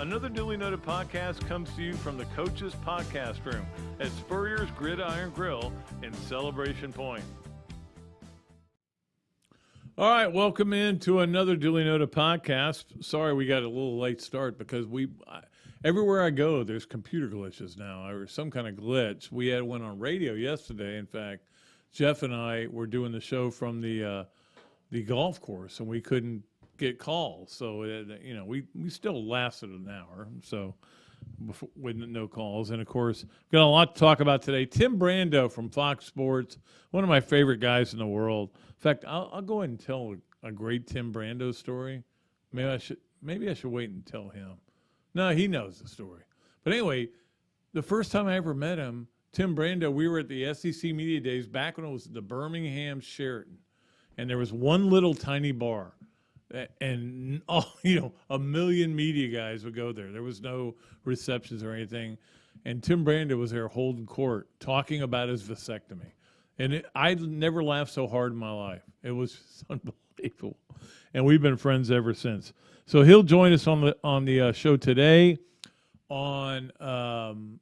Another Dooley Noted Podcast comes to you from the Coach's Podcast Room at Spurrier's Gridiron Grill in Celebration Point. All right, welcome into another Dooley Noted Podcast. Sorry we got a little late start because everywhere I go, there's computer glitches now or some kind of glitch. We had one on radio yesterday. In fact, Jeff and I were doing the show from the golf course, and we couldn't get calls. So, we still lasted an hour, so with no calls. And, of course, got a lot to talk about today. Tim Brando from Fox Sports, one of my favorite guys in the world. In fact, I'll go ahead and tell a great Tim Brando story. Maybe I should wait and tell him. No, he knows the story. But anyway, the first time I ever met him, Tim Brando, we were at the SEC Media Days back when it was the Birmingham Sheraton. And there was one little tiny bar. And, a million media guys would go there. There was no receptions or anything. And Tim Brando was there holding court, talking about his vasectomy. And I never laughed so hard in my life. It was just unbelievable. And we've been friends ever since. So he'll join us on the show today. On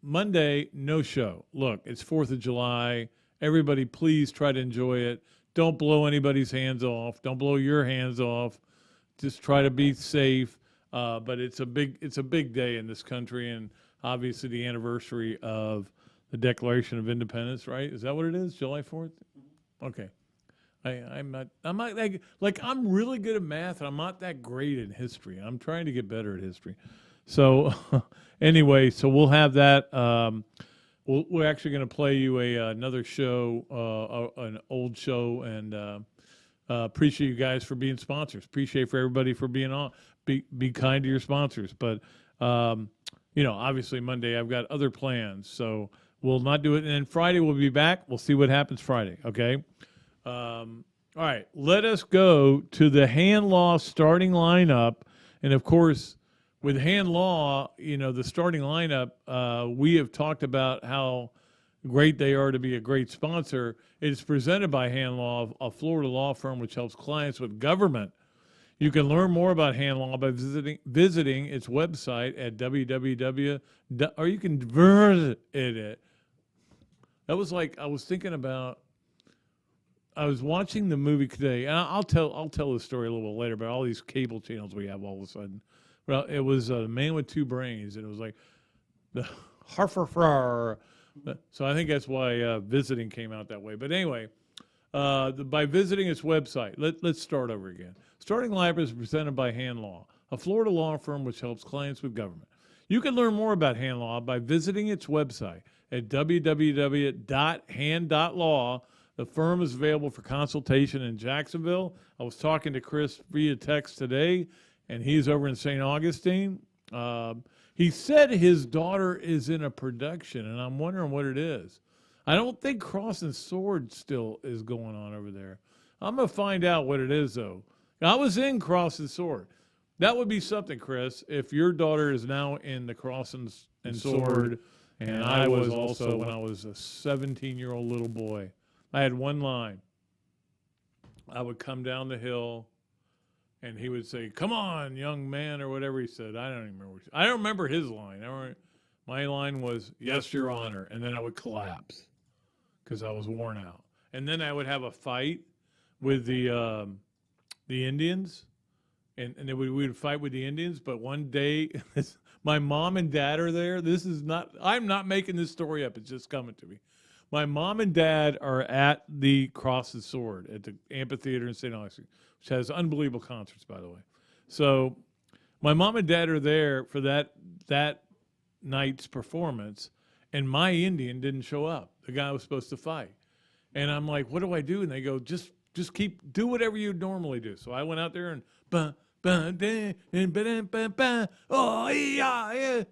Monday, no show. Look, it's 4th of July. Everybody, please try to enjoy it. Don't blow anybody's hands off. Don't blow your hands off. Just try to be safe. But it's a big day in this country, and obviously the anniversary of the Declaration of Independence, right? Is that what it is? July 4th? Okay. I'm not like I'm really good at math, and I'm not that great in history. I'm trying to get better at history. So anyway, so we'll have that. We're actually going to play you another show, an old show, and appreciate you guys for being sponsors. Appreciate for everybody for being on. Be kind to your sponsors. But, obviously Monday I've got other plans, so we'll not do it. And then Friday we'll be back. We'll see what happens Friday, okay? All right, let us go to the Hand Law starting lineup. And, of course, with Hand Law, the starting lineup, we have talked about how great they are to be a great sponsor. It's presented by Hand Law, a Florida law firm which helps clients with government. You can learn more about Hand Law by visiting its website at or you can visit it. That was like I was thinking about. I was watching the movie today, and I'll tell the story a little bit later. But all these cable channels we have all of a sudden. Well, it was a Man with Two Brains, and it was like the Harfar. So I think that's why visiting came out that way. But anyway, by visiting its website, let's start over again. Starting Lineup is presented by Hand Law, a Florida law firm which helps clients with government. You can learn more about Hand Law by visiting its website at www.hand.law. The firm is available for consultation in Jacksonville. I was talking to Chris via text today, and he's over in St. Augustine. He said his daughter is in a production, and I'm wondering what it is. I don't think Cross and Sword still is going on over there. I'm going to find out what it is, though. I was in Cross and Sword. That would be something, Chris, if your daughter is now in the Cross and Sword, and I was also when I was a 17-year-old little boy. I had one line. I would come down the hill, and he would say, "Come on, young man," or whatever he said. I don't even remember. I don't remember his line. My line was, "Yes, Your Honor," and then I would collapse because I was worn out. And then I would have a fight with the Indians, and we would fight with the Indians. But one day, my mom and dad are there. I'm not making this story up. It's just coming to me. My mom and dad are at the Cross and Sword at the amphitheater in St. Augustine, which has unbelievable concerts, by the way. So my mom and dad are there for that night's performance, and my Indian didn't show up, the guy I was supposed to fight. And I'm like, what do I do? And they go, just do whatever you normally do. So I went out there and oh yeah.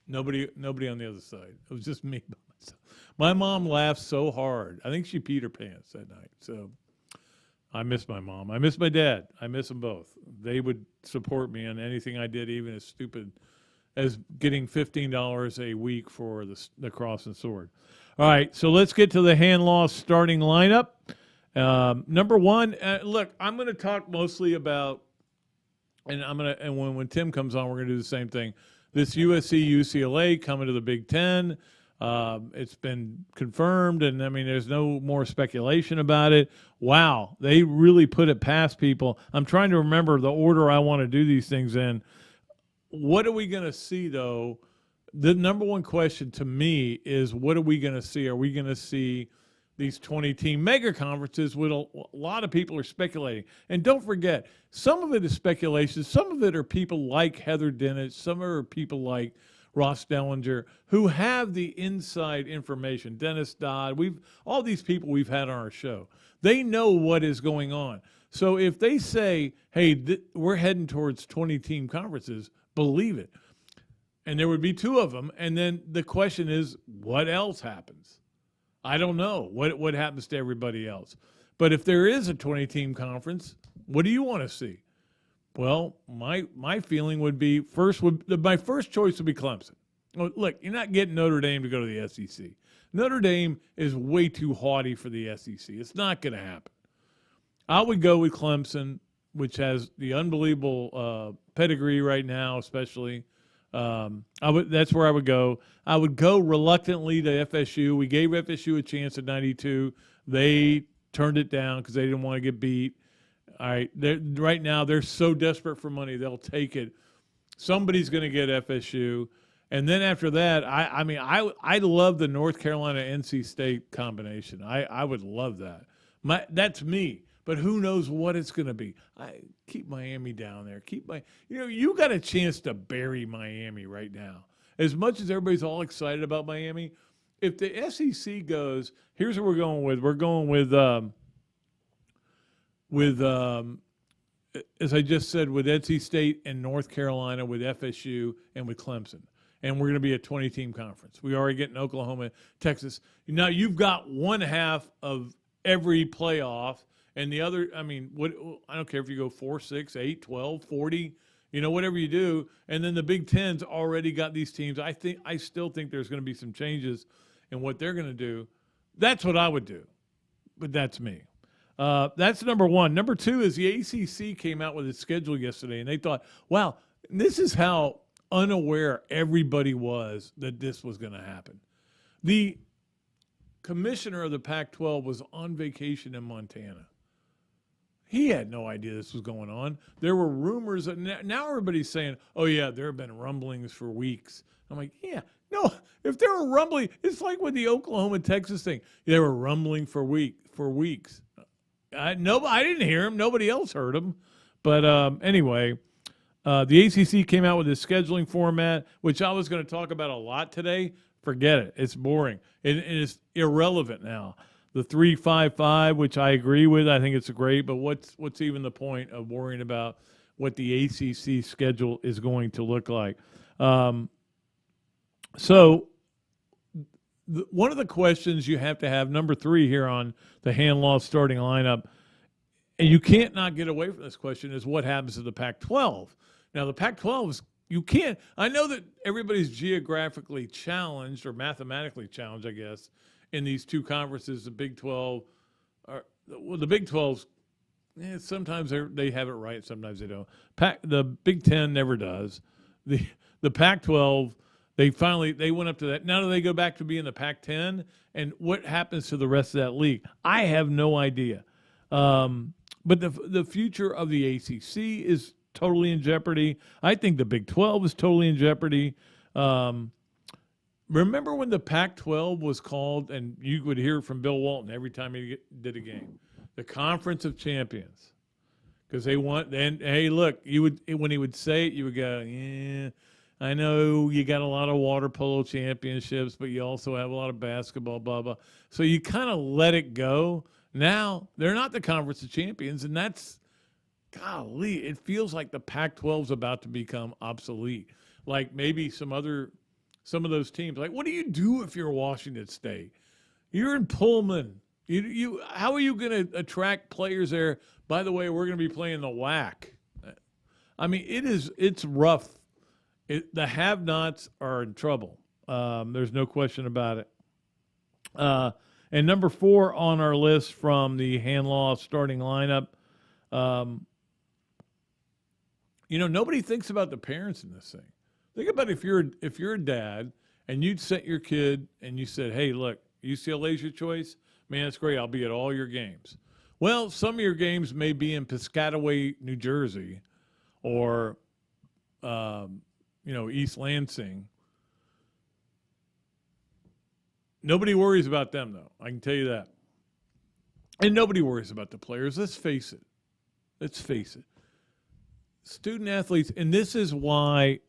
Nobody on the other side. It was just me by myself. My mom laughed so hard. I think she peed her pants that night. So I miss my mom. I miss my dad. I miss them both. They would support me in anything I did, even as stupid as getting $15 a week for the Cross and Sword. All right, so let's get to the Hand Law starting lineup. Number one, look, I'm going to talk mostly about and when Tim comes on, we're gonna do the same thing. This USC UCLA coming to the Big Ten. It's been confirmed, and I mean, there's no more speculation about it. Wow, they really put it past people. I'm trying to remember the order I want to do these things in. What are we going to see, though? The number one question to me is, what are we going to see? Are we going to see these 20-team mega conferences? With a lot of people are speculating. And don't forget, some of it is speculation. Some of it are people like Heather Dinich. Some are people like Ross Dellinger, who have the inside information. Dennis Dodd, all these people we've had on our show. They know what is going on. So if they say, hey, we're heading towards 20-team conferences, believe it. And there would be 2 of them. And then the question is, what else happens? I don't know what happens to everybody else. But if there is a 20-team conference, what do you want to see? Well, my feeling would be my first choice would be Clemson. Look, you're not getting Notre Dame to go to the SEC. Notre Dame is way too haughty for the SEC. It's not going to happen. I would go with Clemson, which has the unbelievable pedigree right now, especially. That's where I would go. I would go reluctantly to FSU. We gave FSU a chance at 92. They turned it down because they didn't want to get beat. All right, right now they're so desperate for money, they'll take it. Somebody's going to get FSU. And then after that, I love the North Carolina-NC State combination. I would love that. That's me. But who knows what it's going to be. I keep Miami down there. You got a chance to bury Miami right now. As much as everybody's all excited about Miami, if the SEC goes, here's what we're going with. We're going with as I just said, with NC State and North Carolina, with FSU, and with Clemson. And we're going to be a 20-team conference. We already get in Oklahoma, Texas. Now you've got one half of every playoff, and the other, I don't care if you go 4, 6, 8, 12, 40, whatever you do. And then the Big Ten's already got these teams. I still think there's going to be some changes in what they're going to do. That's what I would do. But that's me. That's number one. Number 2 is the ACC came out with its schedule yesterday, and they thought, wow, this is how unaware everybody was that this was going to happen. The commissioner of the Pac-12 was on vacation in Montana. He had no idea this was going on. There were rumors. Now everybody's saying, oh, yeah, there have been rumblings for weeks. I'm like, yeah, no, if there were rumbling, it's like with the Oklahoma-Texas thing. They were rumbling for weeks. I didn't hear him. Nobody else heard him. But anyway, the ACC came out with this scheduling format, which I was going to talk about a lot today. Forget it. It's boring. It is irrelevant now. The 3-5-5, which I agree with, I think it's great. But what's even the point of worrying about what the ACC schedule is going to look like? One of the questions you have to have, number 3 here on the hand-law starting lineup, and you can't not get away from this question, is what happens to the Pac-12. Now, the Pac-12 is, you can't, I know that everybody's geographically challenged, or mathematically challenged, I guess, in these 2 conferences, the Big 12. The Big 12's, sometimes they have it right, sometimes they don't. The Big 10 never does. The Pac-12, they went up to that. Now do they go back to being the Pac-10? And what happens to the rest of that league? I have no idea. But the future of the ACC is totally in jeopardy. I think the Big 12 is totally in jeopardy. Remember when the Pac-12 was called, and you would hear from Bill Walton every time he did a game, the Conference of Champions, because they want. And hey, look, when he would say it, you would go, yeah. I know you got a lot of water polo championships, but you also have a lot of basketball, blah, blah. So you kind of let it go. Now, they're not the Conference of Champions, and that's, golly, it feels like the Pac-12 is about to become obsolete. Like maybe some of those teams. Like, what do you do if you're Washington State? You're in Pullman. How are you going to attract players there? By the way, we're going to be playing the WAC. I mean, it's rough. The have-nots are in trouble. There's no question about it. And number 4 on our list from the hand law starting lineup, Nobody thinks about the parents in this thing. Think about if you're a dad and you'd sent your kid and you said, "Hey, look, UCLA's your choice. Man, it's great. I'll be at all your games." Well, some of your games may be in Piscataway, New Jersey, or East Lansing. Nobody worries about them, though. I can tell you that. And nobody worries about the players. Let's face it. Student athletes, and this is why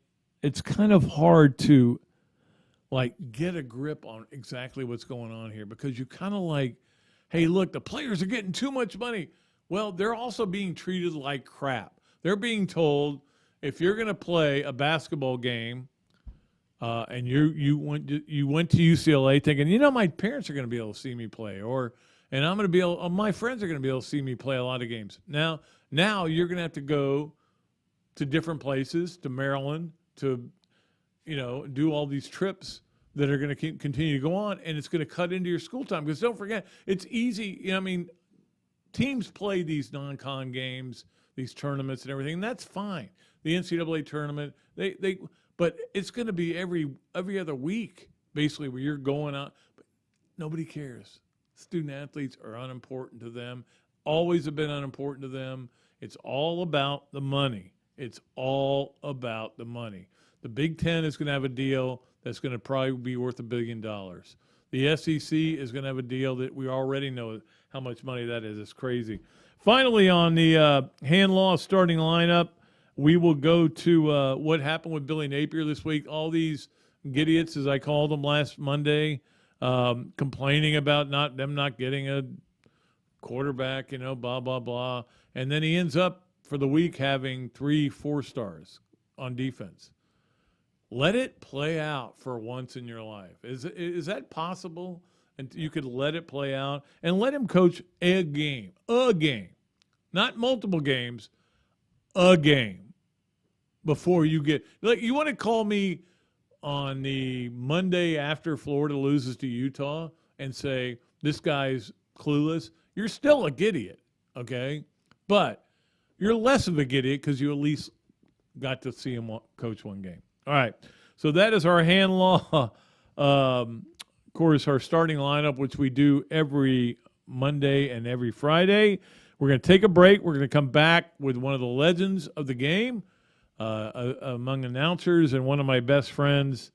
it's kind of hard to get a grip on exactly what's going on here, because you kind of hey, look, the players are getting too much money. Well, they're also being treated like crap. They're being told, if you're going to play a basketball game and you went to UCLA thinking, my parents are going to be able to see me play, and I'm going to be able, my friends are going to be able to see me play a lot of games. Now you're going to have to go to different places, to Maryland, to do all these trips that are going to continue to go on, and it's going to cut into your school time. Because don't forget, it's easy. Teams play these non-con games, these tournaments and everything, and that's fine. The NCAA tournament, but it's going to be every other week, basically, where you're going out. But nobody cares. Student athletes are unimportant to them, always have been unimportant to them. It's all about the money. The Big Ten is going to have a deal that's going to probably be worth $1 billion. The SEC is going to have a deal that we already know how much money that is. It's crazy. Finally, on the hand law starting lineup, we will go to what happened with Billy Napier this week. All these gidiots, as I called them last Monday, complaining about them not getting a quarterback, blah, blah, blah. And then he ends up for the week having 3 4-stars on defense. Let it play out for once in your life. Is that possible? And you could let it play out and let him coach a game, not multiple games, a game before you get you want to call me on the Monday after Florida loses to Utah and say this guy's clueless. You're still a gidiot, okay? But you're less of a gidiot because you at least got to see him coach one game. All right, so that is our hand law. Of course, our starting lineup, which we do every Monday and every Friday. We're going to take a break. We're going to come back with one of the legends of the game, among announcers, and one of my best friends.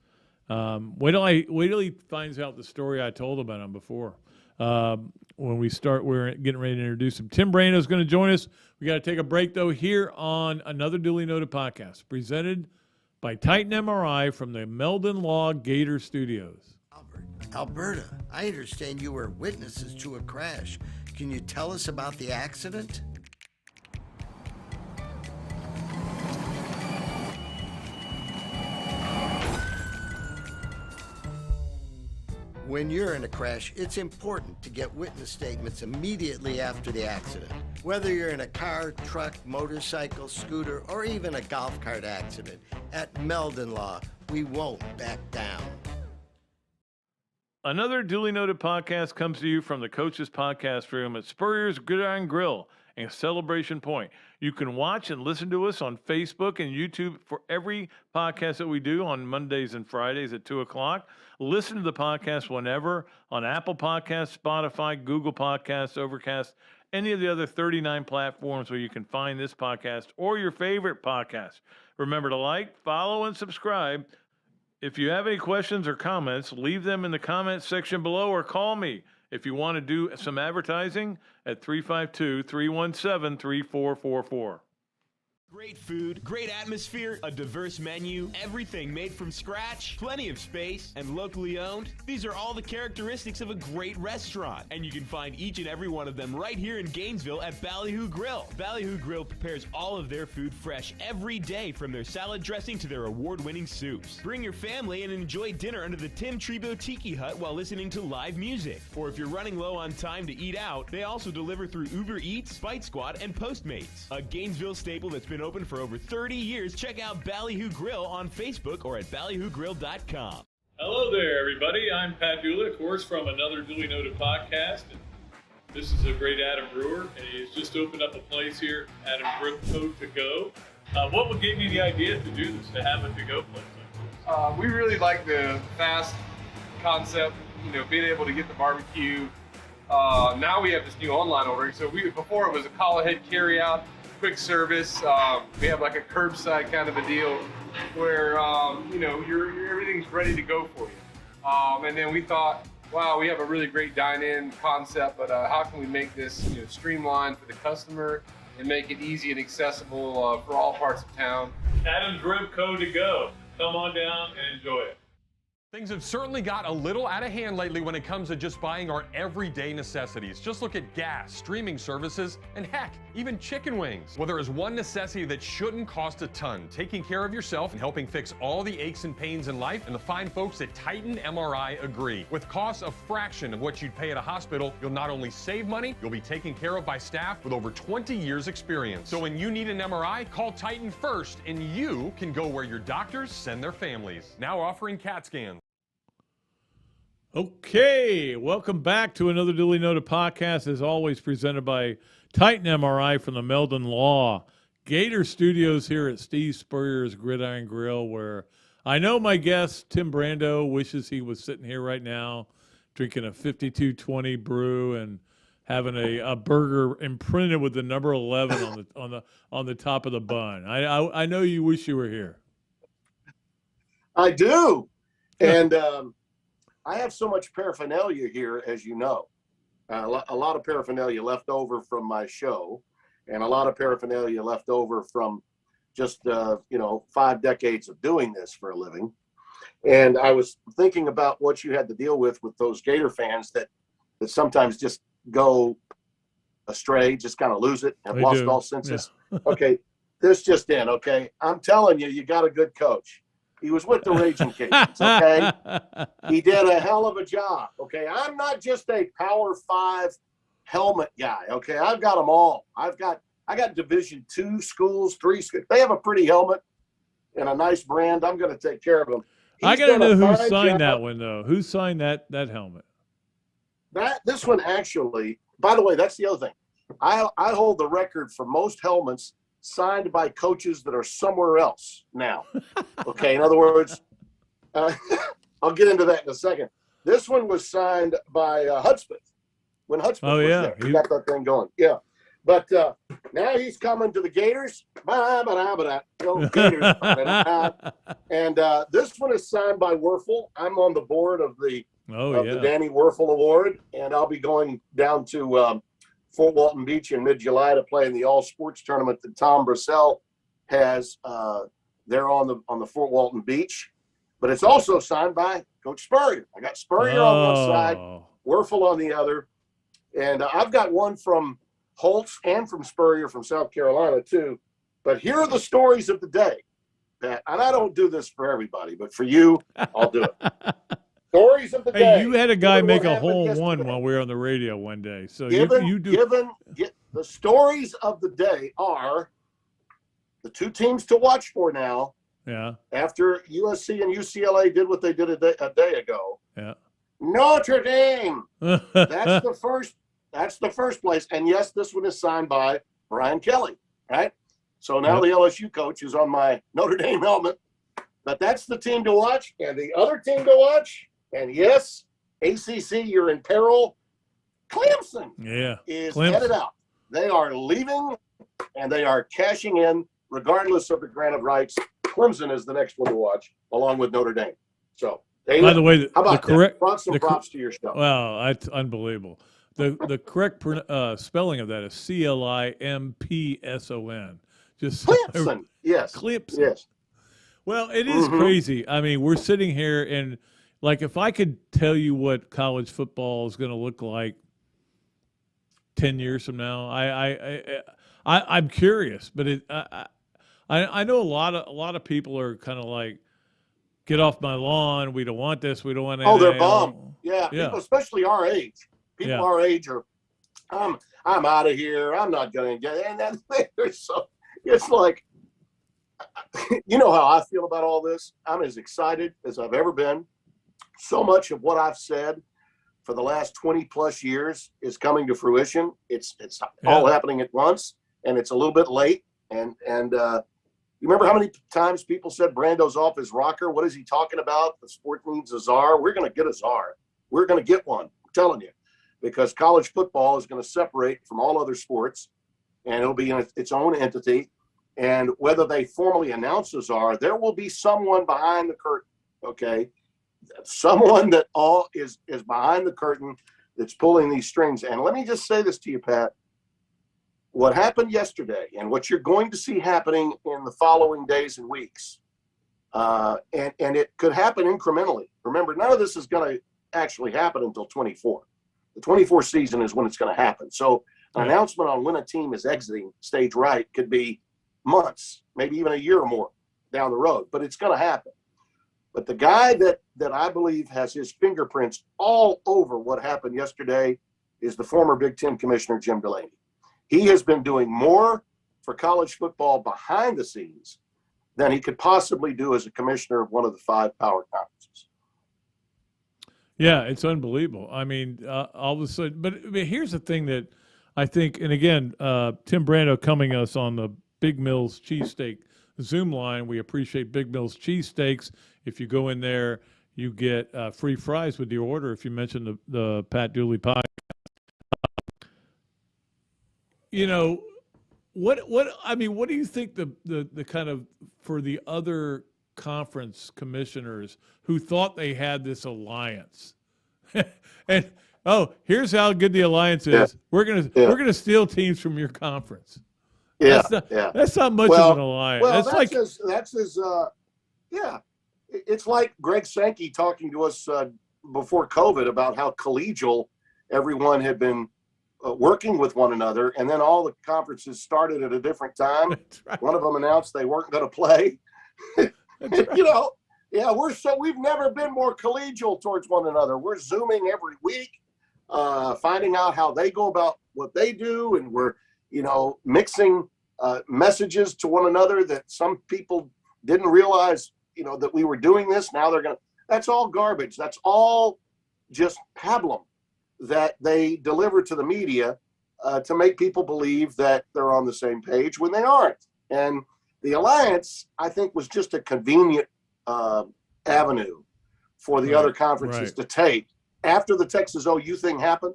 Wait till he finds out the story I told about him before. When we're getting ready to introduce him. Tim Brando is going to join us. We got to take a break, though, here on Another Duly Noted Podcast, presented by Titan MRI from the Meldon Law Gator Studios. Alberta, I understand you were witnesses to a crash. Can you tell us about the accident? When you're in a crash, it's important to get witness statements immediately after the accident. Whether you're in a car, truck, motorcycle, scooter, or even a golf cart accident, at Meldon Law, we won't back down. Another Duly Noted Podcast comes to you from the Coach's Podcast Room at Spurrier's Gridiron Grill and Celebration Point. You can watch and listen to us on Facebook and YouTube for every podcast that we do on Mondays and Fridays at 2 o'clock. Listen to the podcast whenever on Apple Podcasts, Spotify, Google Podcasts, Overcast, any of the other 39 platforms where you can find this podcast or your favorite podcast. Remember to like, follow, and subscribe. If you have any questions or comments, leave them in the comments section below or call me if you want to do some advertising at 352-317-3444. Great food, great atmosphere, a diverse menu, everything made from scratch, plenty of space, and locally owned. These are all the characteristics of a great restaurant, and you can find each and every one of them right here in Gainesville at Ballyhoo Grill. Ballyhoo Grill prepares all of their food fresh every day, from their salad dressing to their award-winning soups. Bring your family and enjoy dinner under the Tim Trebo Tiki Hut while listening to live music. Or if you're running low on time to eat out, they also deliver through Uber Eats, Bite Squad, and Postmates. A Gainesville staple that's been open for over 30 years. Check out Ballyhoo Grill on Facebook or at ballyhoogrill.com. Hello there, everybody. I'm Pat Dooley, of course, from Another Duly Noted Podcast. And this is a great Adam Brewer, and he's just opened up a place here, Adam Brew To Go. What gave you the idea to do this, to have a to-go place like this? We really like the fast concept, being able to get the barbecue. Now we have this new online ordering. So before it was a call ahead carry out, quick service. We have like a curbside kind of a deal where, everything's ready to go for you. And then we thought, wow, we have a really great dine-in concept, but how can we make this streamlined for the customer and make it easy and accessible for all parts of town? Adam's Rib Co. to go. Come on down and enjoy it. Things have certainly got a little out of hand lately when it comes to just buying our everyday necessities. Just look at gas, streaming services, and heck, even chicken wings. Well, there is one necessity that shouldn't cost a ton: taking care of yourself and helping fix all the aches and pains in life, and the fine folks at Titan MRI agree. With costs a fraction of what you'd pay at a hospital, you'll not only save money, you'll be taken care of by staff with over 20 years experience. So when you need an MRI, call Titan first, and you can go where your doctors send their families. Now offering CAT scans. Okay, welcome back to another Dooley Noted Podcast, as always presented by Titan MRI from the Meldon Law Gator Studios here at Steve Spurrier's Gridiron Grill, where I know my guest, Tim Brando, wishes he was sitting here right now drinking a 5220 brew and having a burger imprinted with the number 11 on the top of the bun. I know you wish you were here. I do. And I have so much paraphernalia here, as you know. A lot of paraphernalia left over from my show, and a lot of paraphernalia left over from just 5 decades of doing this for a living. And I was thinking about what you had to deal with those Gator fans that sometimes just go astray, just kind of lose it, have lost all senses. Yeah. Okay, this just in. Okay, I'm telling you, you got a good coach. He was with the Raging Cajuns, okay? He did a hell of a job, okay? I'm not just a Power 5 helmet guy, okay? I've got them all. I got Division II schools, 3 schools. They have a pretty helmet and a nice brand. I'm going to take care of them. I got to know who signed that one, though. Who signed that helmet? This one, actually, by the way, that's the other thing. I hold the record for most helmets signed by coaches that are somewhere else now. Okay, in other words, I'll get into that in a second. This one was signed by Hudspeth when Hudspeth was there. He got that thing going. Yeah, but now he's coming to the Gators. Go Gators. And this one is signed by Werfel. I'm on the board of the Danny Werfel Award, and I'll be going down to Fort Walton Beach in mid-July to play in the all-sports tournament that Tom Brissell has there on the Fort Walton Beach. But it's also signed by Coach Spurrier. I got Spurrier on one side, Werfel on the other. And I've got one from Holtz and from Spurrier from South Carolina, too. But here are the stories of the day, Pat. And I don't do this for everybody, but for you, I'll do it. Stories of the day. Hey, you had a guy make a hole-in-one while we were on the radio one day. So the stories of the day are the 2 teams to watch for now. Yeah. After USC and UCLA did what they did a day ago. Yeah. Notre Dame. That's the first place. And yes, this one is signed by Brian Kelly, right? So now the LSU coach is on my Notre Dame helmet. But that's the team to watch. And the other team to watch, and yes, ACC, you're in peril. Clemson is headed out. They are leaving, and they are cashing in regardless of the granted rights. Clemson is the next one to watch, along with Notre Dame. So, by the way, how about that? Brought some props to your show. Well, that's unbelievable. The correct spelling of that is Climpson. Just Clemson, yes. Clemson. Yes. Well, it is crazy. I mean, we're sitting here and, like, if I could tell you what college football is going to look like 10 years from now, I'm curious. But I know a lot of people are kind of like, get off my lawn. We don't want this. We don't want that. Oh, they're bummed. Yeah. People, especially our age. People our age are, I'm out of here. I'm not going to get it. And then it's like, you know how I feel about all this. I'm as excited as I've ever been. So much of what I've said for the last 20 plus years is coming to fruition. It's all happening at once, and it's a little bit late. And You remember how many times people said Brando's off his rocker? What is he talking about? The sport needs a czar. We're going to get a czar. We're going to get one. I'm telling you, because college football is going to separate from all other sports, and it'll be in its own entity. And whether they formally announce a czar, there will be someone behind the curtain. Okay, someone that is behind the curtain that's pulling these strings. And let me just say this to you, Pat. What happened yesterday and what you're going to see happening in the following days and weeks, and it could happen incrementally. Remember, none of this is going to actually happen until 24. The 24 season is when it's going to happen. So an announcement on when a team is exiting stage right could be months, maybe even a year or more down the road, but it's going to happen. But the guy that I believe has his fingerprints all over what happened yesterday is the former Big Ten Commissioner, Jim Delaney. He has been doing more for college football behind the scenes than he could possibly do as a commissioner of one of the 5 power conferences. Yeah, it's unbelievable. I mean, all of a sudden, but I mean, here's the thing that I think, and again, Tim Brando coming us on the Big Mills Cheesesteak Zoom line. We appreciate Big Mills Cheesesteaks. If you go in there, you get free fries with your order if you mention the Pat Dooley podcast. You know, what do you think the kind of for the other conference commissioners who thought they had this alliance? And here's how good the alliance is. We're gonna steal teams from your conference. Yeah, that's not much of an alliance. Well, that's it's like Greg Sankey talking to us before COVID about how collegial everyone had been working with one another, and then all the conferences started at a different time. Right. One of them announced they weren't going to play. Right. You know, we've never been more collegial towards one another. We're Zooming every week, finding out how they go about what they do, and we're, mixing messages to one another that some people didn't realize, that we were doing this. Now that's all garbage. That's all just pablum that they deliver to the media to make people believe that they're on the same page when they aren't. And the alliance, I think, was just a convenient avenue for the other conferences to take after the Texas OU thing happened,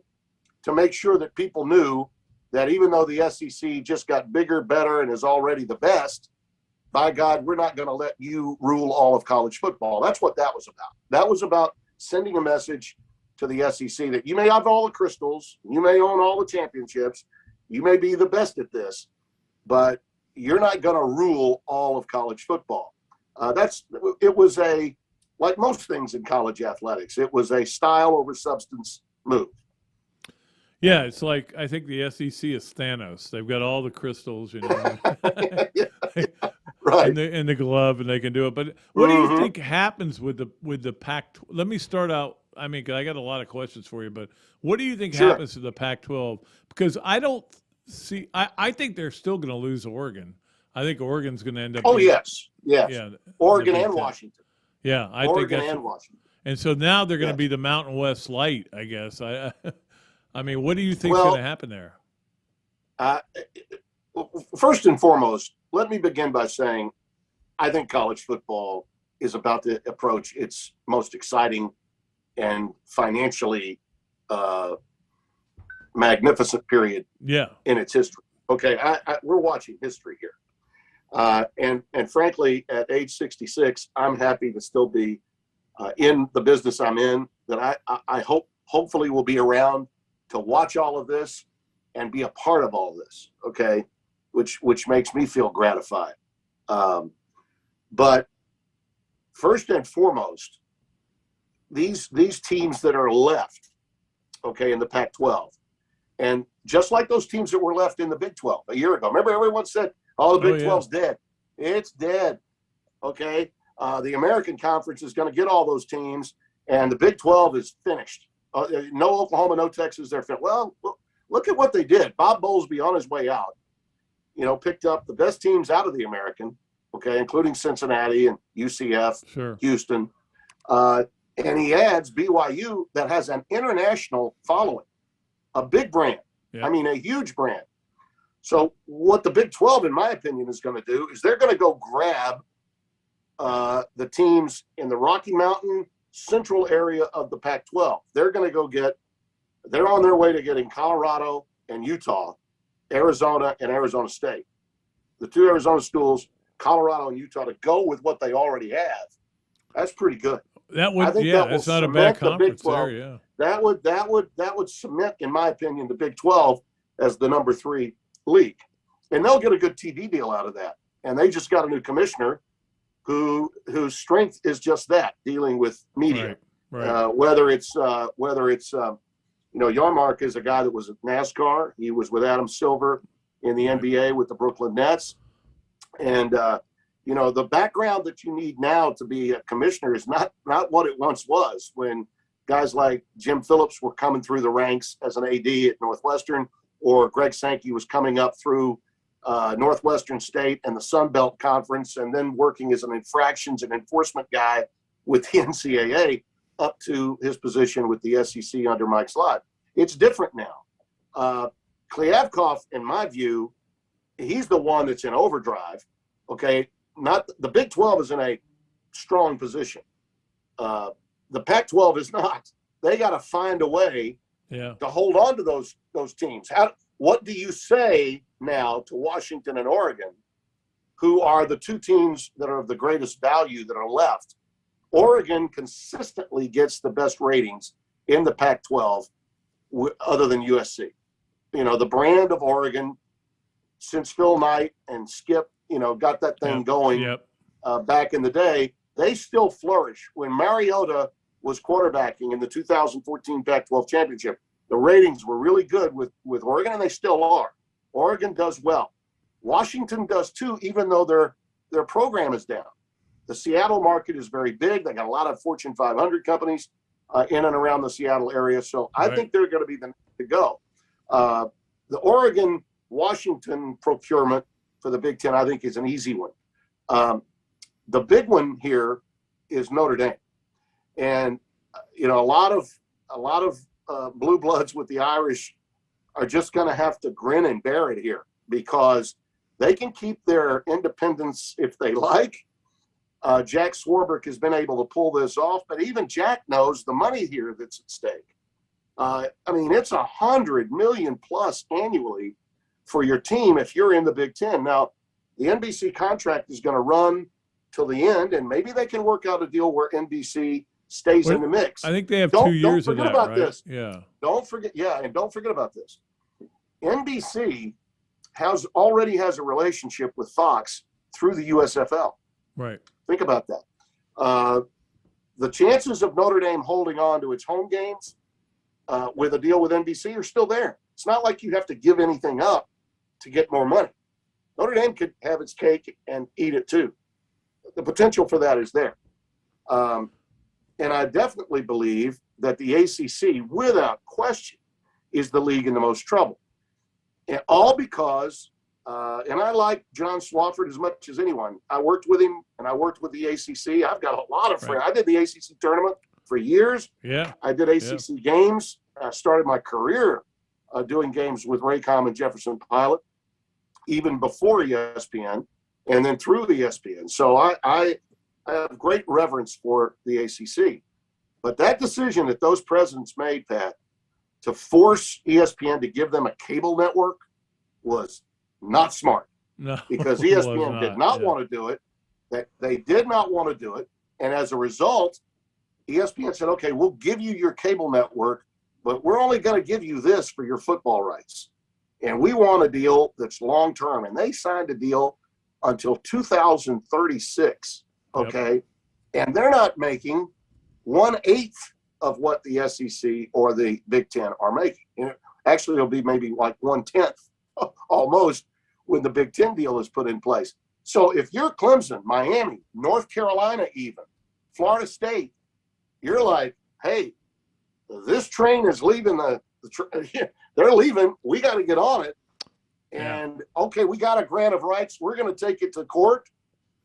to make sure that people knew that even though the SEC just got bigger, better, and is already the best, by God, we're not going to let you rule all of college football. That's what that was about. That was about sending a message to the SEC that you may have all the crystals, you may own all the championships, you may be the best at this, but you're not going to rule all of college football. It was like most things in college athletics, it was a style over substance move. Yeah, it's like, I think the SEC is Thanos. They've got all the crystals, Right. in the glove, and they can do it. But what do you think happens with the Pac? Let me start out. I mean, 'cause I got a lot of questions for you, but what do you think happens to the Pac-12? Because I don't see. I think they're still going to lose Oregon. I think Oregon's going to end up. Oh, yes. Yeah. Oregon and Washington. Yeah, I think that's. Oregon and Washington. And so now they're going to be the Mountain West Light, I guess. I mean, what do you think is going to happen there? First and foremost, let me begin by saying I think college football is about to approach its most exciting and financially magnificent period in its history. Okay, we're watching history here. And frankly, at age 66, I'm happy to still be in the business I'm in, that I hopefully will be around to watch all of this and be a part of all this, okay, which makes me feel gratified. But first and foremost, these teams that are left, okay, in the Pac-12, and just like those teams that were left in the Big 12 a year ago. Remember, everyone said, the Big 12's dead. It's dead, okay? The American Conference is going to get all those teams, and the Big 12 is finished. No Oklahoma, no Texas, they're finished. Well, look at what they did. Bob Bowlesby, on his way out, picked up the best teams out of the American, okay, including Cincinnati and UCF, Houston. And he adds BYU that has an international following, a big brand. Yeah. I mean, a huge brand. So what the Big 12, in my opinion, is going to do is they're going to go grab the teams in the Rocky Mountain central area of the Pac-12. They're going to go they're on their way to getting Colorado and Utah, Arizona and Arizona State. The two Arizona schools, Colorado and Utah, to go with what they already have. That's pretty good. That's not a bad conference there, yeah. That would cement, in my opinion, the Big 12 as the number 3 league. And they'll get a good TV deal out of that. And they just got a new commissioner whose strength is just that, dealing with media. Right. Whether it's Yarmark is a guy that was at NASCAR. He was with Adam Silver in the NBA with the Brooklyn Nets. And, the background that you need now to be a commissioner is not what it once was, when guys like Jim Phillips were coming through the ranks as an AD at Northwestern, or Greg Sankey was coming up through Northwestern State and the Sun Belt Conference, and then working as an infractions and enforcement guy with the NCAA up to his position with the SEC under Mike Slott. It's different now. Kliavkoff, in my view, he's the one that's in overdrive. Okay, not the Big 12 is in a strong position. The Pac-12 is not. They got to find a way to hold on to those teams. What do you say now to Washington and Oregon, who are the two teams that are of the greatest value that are left? Oregon consistently gets the best ratings in the Pac-12, other than USC. The brand of Oregon, since Phil Knight and Skip, got that thing going back in the day, they still flourish. When Mariota was quarterbacking in the 2014 Pac-12 championship, the ratings were really good with Oregon, and they still are. Oregon does well. Washington does too, even though their program is down. The Seattle market is very big. They got a lot of Fortune 500 companies in and around the Seattle area. So I think they're going to be the next to go. The Oregon-Washington procurement for the Big Ten, I think, is an easy one. The big one here is Notre Dame. And, a lot of blue bloods with the Irish are just going to have to grin and bear it here, because they can keep their independence if they like. Jack Swarbrick has been able to pull this off, but even Jack knows the money here that's at stake. It's $100 million plus annually for your team if you're in the Big Ten. Now, the NBC contract is going to run till the end, and maybe they can work out a deal where NBC stays in the mix. I think they have 2 years of that, about right? This. Yeah. Don't forget about this. NBC already has a relationship with Fox through the USFL. Right. Think about that. The chances of Notre Dame holding on to its home games with a deal with NBC are still there. It's not like you have to give anything up to get more money. Notre Dame could have its cake and eat it too. The potential for that is there. And I definitely believe that the ACC, without question, is the league in the most trouble. And all because, and I like John Swofford as much as anyone. I worked with him, and I worked with the ACC. I've got a lot of friends. I did the ACC tournament for years. Yeah. I did ACC games. I started my career doing games with Raycom and Jefferson Pilot, even before ESPN, and then through ESPN. So I have great reverence for the ACC. But that decision that those presidents made, Pat, to force ESPN to give them a cable network was not smart. No, because ESPN did not want to do it. That they did not want to do it. And as a result, ESPN said, okay, we'll give you your cable network, but we're only going to give you this for your football rights. And we want a deal that's long-term. And they signed a deal until 2036, okay? Yep. And they're not making 1/8 of what the SEC or the Big Ten are making. Actually, it'll be maybe like 1/10 almost when the Big Ten deal is put in place. So if you're Clemson, Miami, North Carolina even, Florida State, you're like, hey, this train is leaving they're leaving. We got to get on it. And, okay, we got a grant of rights. We're going to take it to court.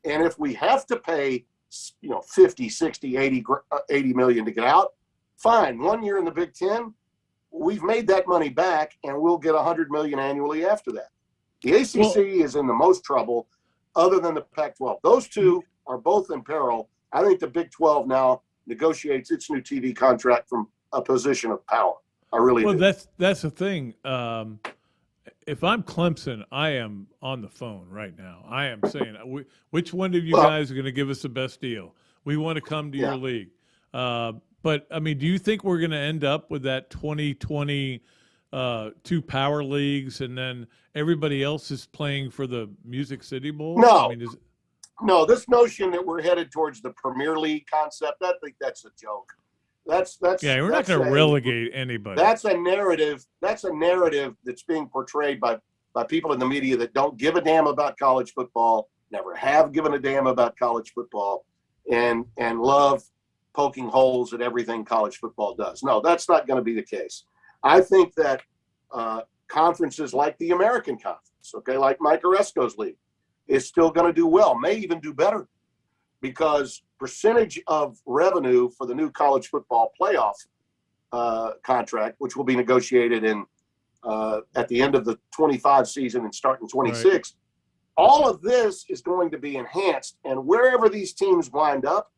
And if we have to pay, 50, 60, 80 million to get out, fine. 1 year in the Big Ten, we've made that money back, and we'll get $100 million annually after that. The ACC is in the most trouble other than the Pac-12. Those two are both in peril. I think the Big 12 now negotiates its new TV contract from a position of power. I really do. Well, that's the thing. If I'm Clemson, I am on the phone right now. I am saying, which one of you guys are going to give us the best deal? We want to come to your league. But, I mean, do you think we're going to end up with that 2020 two power leagues and then everybody else is playing for the Music City Bowl? No. I mean, No, this notion that we're headed towards the Premier League concept, I think that's a joke. That's we're not going to relegate anybody. That's a narrative. That's a narrative that's being portrayed by people in the media that don't give a damn about college football, never have given a damn about college football, and love poking holes at everything college football does. No, that's not going to be the case. I think that conferences like the American Conference, okay, like Mike Oresco's league, is still going to do well, may even do better, because percentage of revenue for the new college football playoff contract, which will be negotiated in at the end of the 25 season and start in 26, right. All of this is going to be enhanced, and wherever these teams wind up,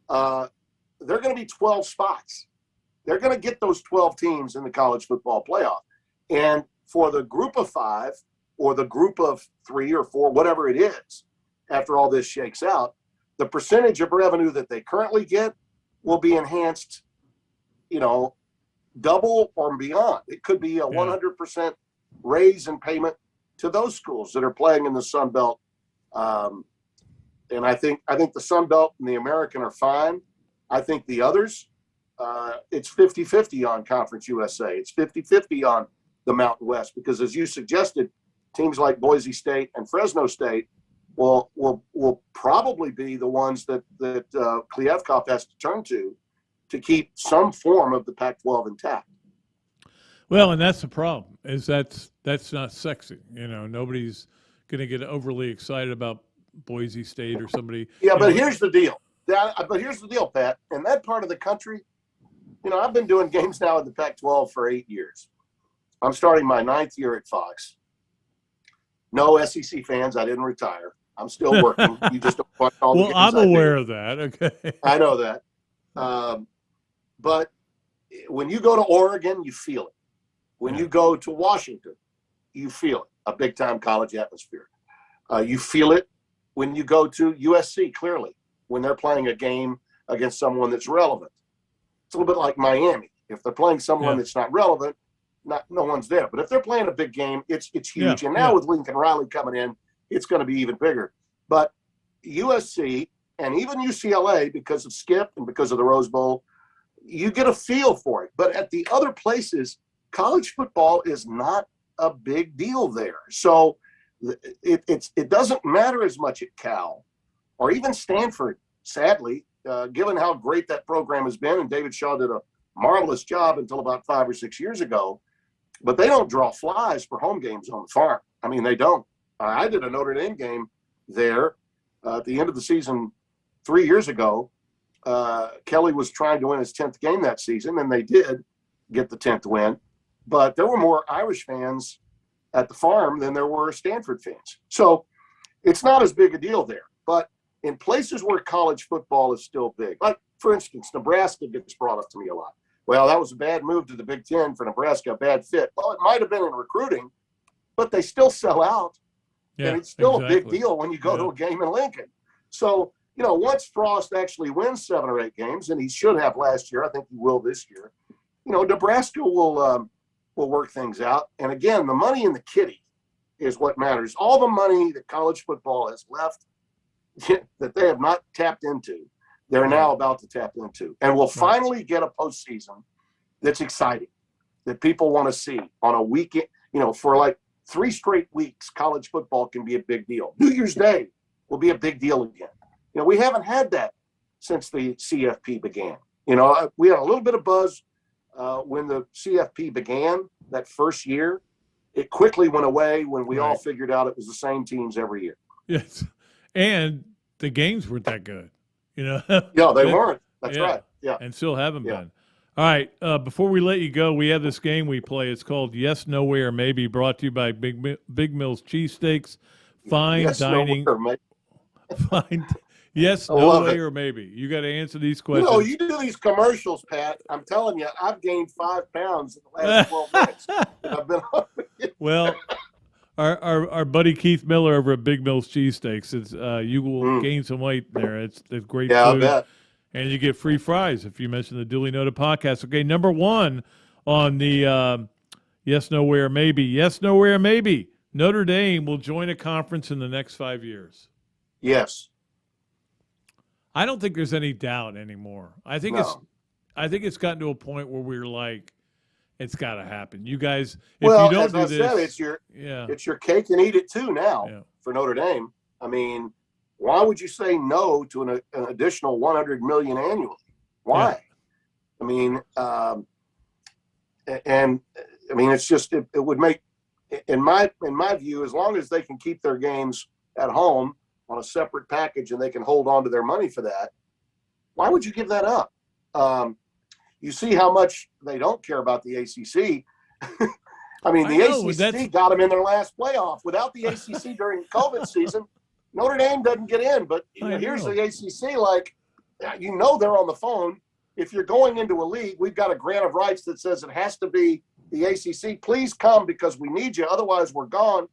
they're going to be 12 spots. They're going to get those 12 teams in the college football playoff. And for the group of 5 or the group of 3 or 4, whatever it is, after all this shakes out, the percentage of revenue that they currently get will be enhanced, double or beyond. It could be a 100% raise in payment to those schools that are playing in the Sun Belt. And I think the Sun Belt and the American are fine. I think the others, it's 50-50 on Conference USA. It's 50-50 on the Mountain West, because as you suggested, teams like Boise State and Fresno State will probably be the ones that Kliavkoff has to turn to keep some form of the Pac-12 intact. Well, and that's the problem, is that's not sexy. Nobody's going to get overly excited about Boise State or somebody. Yeah, but here's the deal. Pat. In that part of the country, I've been doing games now in the Pac-12 for 8 years. I'm starting my 9th year at Fox. No SEC fans. I didn't retire. I'm still working. You just don't watch all the games. Well, I'm aware of that. Okay. I know that. But when you go to Oregon, you feel it. When you go to Washington, you feel it. A big-time college atmosphere. You feel it when you go to USC, clearly, when they're playing a game against someone that's relevant. It's a little bit like Miami. If they're playing someone that's not relevant, no one's there. But if they're playing a big game, it's huge. And now with Lincoln Riley coming in, it's going to be even bigger. But USC and even UCLA, because of Skip and because of the Rose Bowl, you get a feel for it. But at the other places, college football is not a big deal there. So it doesn't matter as much at Cal or even Stanford, sadly, given how great that program has been. And David Shaw did a marvelous job until about 5 or 6 years ago. But they don't draw flies for home games on the farm. I mean, they don't. I did a Notre Dame game there at the end of the season 3 years ago. Kelly was trying to win his 10th game that season, and they did get the 10th win. But there were more Irish fans at the farm than there were Stanford fans. So it's not as big a deal there. But in places where college football is still big, like, for instance, Nebraska gets brought up to me a lot. Well, that was a bad move to the Big Ten for Nebraska, a bad fit. Well, it might have been in recruiting, but they still sell out. Yeah, and it's still a big deal when you go to a game in Lincoln. So, once Frost actually wins 7 or 8 games, and he should have last year, I think he will this year, Nebraska will work things out. And again, the money in the kitty is what matters. All the money that college football has left that they have not tapped into, they're now about to tap into. And we'll finally get a postseason that's exciting, that people want to see on a weekend. For like 3 straight weeks, college football can be a big deal. New Year's Day will be a big deal again. We haven't had that since the CFP began. We had a little bit of buzz when the CFP began that first year. It quickly went away when we all figured out it was the same teams every year. Yes. And the games weren't that good. No, they weren't. That's right. Yeah. And still haven't been. All right, before we let you go, we have this game we play. It's called Yes, No Way, or Maybe, brought to you by Big Mills Cheesesteaks. Fine Yes, dining. no, mate. Fine. Yes, I no love way, it. or maybe. You got to answer these You questions. know, you do these commercials, Pat. I'm telling you, I've gained 5 pounds in the last 12 minutes. I've been Well, our buddy Keith Miller over at Big Mills Cheesesteaks, it's you will gain some weight there. It's great Yeah, food. I bet. And you get free fries if you mention the Dooley Noted Podcast. Okay, number one on the Yes, No Way, or Maybe. Yes, No Way, or Maybe. Notre Dame will join a conference in the next 5 years. Yes. I don't think there's any doubt anymore. I think it's gotten to a point where we're like, it's got to happen. You guys, if Well, you don't as do I this, said, it's your cake and eat it too now for Notre Dame. I mean, why would you say no to an additional $100 million annually? Why? Yeah. I mean, it's just it would make, in my view, as long as they can keep their games at home on a separate package and they can hold on to their money for that, why would you give that up? You see how much they don't care about the ACC. I mean, the ACC got them in their last playoff. Without the ACC during COVID season, Notre Dame doesn't get in. But here's the ACC, like, they're on the phone. If you're going into a league, we've got a grant of rights that says it has to be the ACC. Please come because we need you. Otherwise, we're gone.